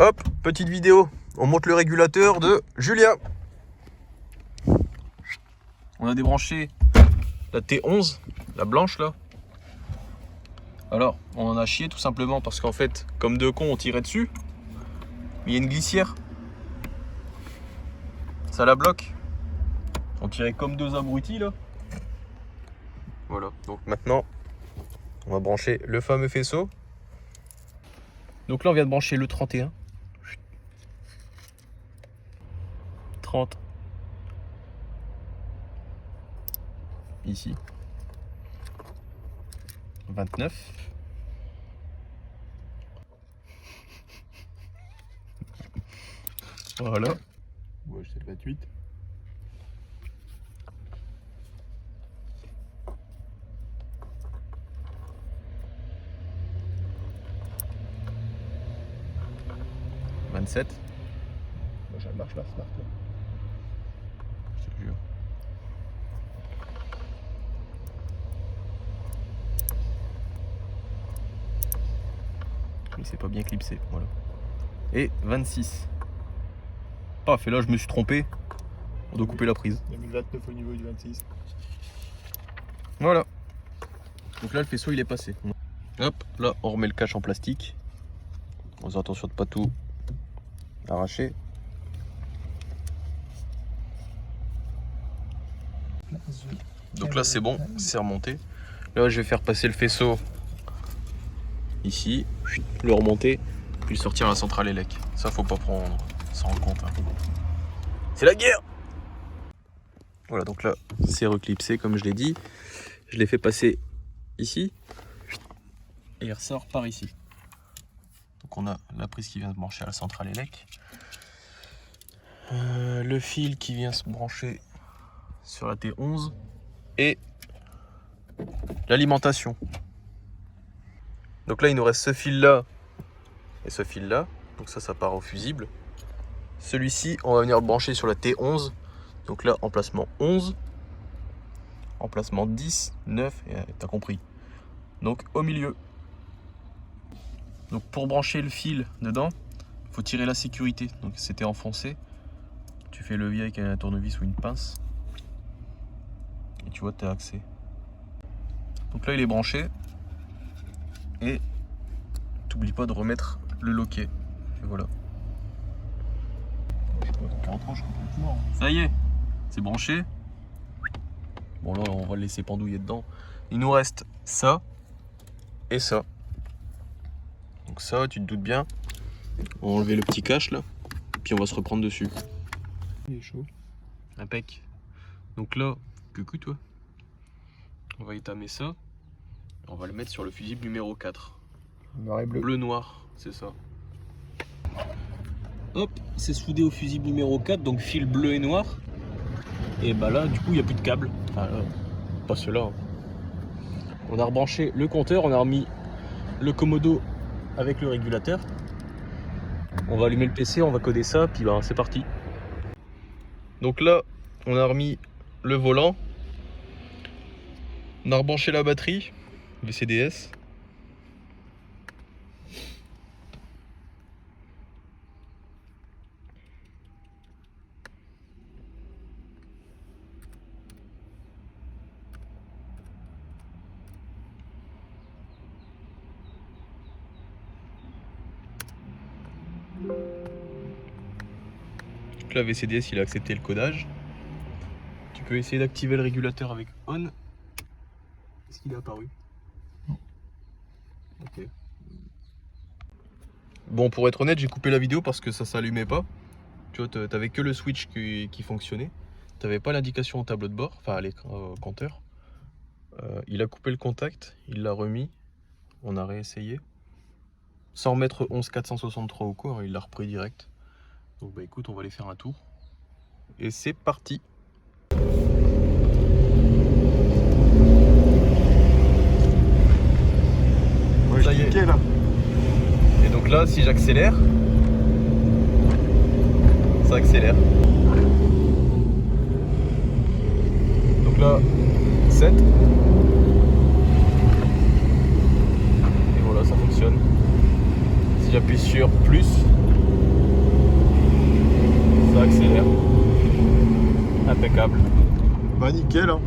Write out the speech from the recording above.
Hop, petite vidéo. On monte le régulateur de Julien. On a débranché la T11, la blanche là. Alors, on en a chié tout simplement parce qu'en fait, comme deux cons, on tirait dessus. Mais il y a une glissière. Ça la bloque. On tirait comme deux abrutis là. Voilà, donc maintenant, on va brancher le fameux faisceau. Donc là, on vient de brancher le 31. 30. Ici. 29. Voilà. Ouais, c'est le 28. « 27. Moi, ça marche la smart. Je te jure. Il s'est pas bien clipsé, voilà. Et 26. Paf, et là je me suis trompé. On doit couper la prise. 2029 au niveau du 26. Voilà. Donc là le faisceau il est passé. Hop, là on remet le cache en plastique. On fait attention de pas tout arracher. Donc là c'est bon, c'est remonté. Là je vais faire passer le faisceau ici, le remonter, puis le sortir à la centrale élec. Ça faut pas prendre, s'en rendre compte. Hein. C'est la guerre. Voilà, donc là c'est reclipsé comme je l'ai dit. Je l'ai fait passer ici et il ressort par ici. Donc on a la prise qui vient se brancher à la centrale élec. Le fil qui vient se brancher sur la T11 et l'alimentation. Donc là il nous reste ce fil là et ce fil là, donc ça part au fusible. Celui-ci on va venir le brancher sur la T11, donc là emplacement 11, emplacement 10, 9 et t'as compris, donc au milieu. Donc pour brancher le fil dedans, il faut tirer la sécurité, donc c'était enfoncé, tu fais levier avec un tournevis ou une pince et tu vois tu as accès. Donc là il est branché et t'oublies pas de remettre le loquet. Et voilà. Ça y est, c'est branché. Bon là on va le laisser pendouiller dedans. Il nous reste ça et ça. Donc ça tu te doutes bien. On va enlever le petit cache là. Puis on va se reprendre dessus. Il est chaud. Impec. Donc là, coucou toi. On va étamer ça. On va le mettre sur le fusible numéro 4. Noir et bleu. Bleu-noir, c'est ça. Hop, c'est soudé au fusible numéro 4, donc fil bleu et noir. Et bah là, du coup, il n'y a plus de câble. Enfin, pas ceux-là. Hein. On a rebranché le compteur, on a remis le commodo avec le régulateur. On va allumer le PC, on va coder ça, puis bah, c'est parti. Donc là, on a remis le volant. On a rebranché la batterie, le CDS. Donc là, VCDS, il a accepté le codage. Tu peux essayer d'activer le régulateur avec on. Est-ce qu'il est apparu? Non. Ok. Bon, pour être honnête, j'ai coupé la vidéo parce que ça s'allumait pas. Tu vois, t'avais que le switch qui fonctionnait. T'avais pas l'indication au tableau de bord, enfin à l'écran compteur. Il a coupé le contact, il l'a remis. On a réessayé. Sans remettre 11463 ou quoi, hein, il l'a repris direct. Donc bah écoute, on va aller faire un tour. Et c'est parti. Ouais, ça y est. là. Et donc là, si j'accélère, ça accélère. Donc là, 7. Et voilà, ça fonctionne. Si j'appuie sur plus, Impeccable. Bah nickel hein.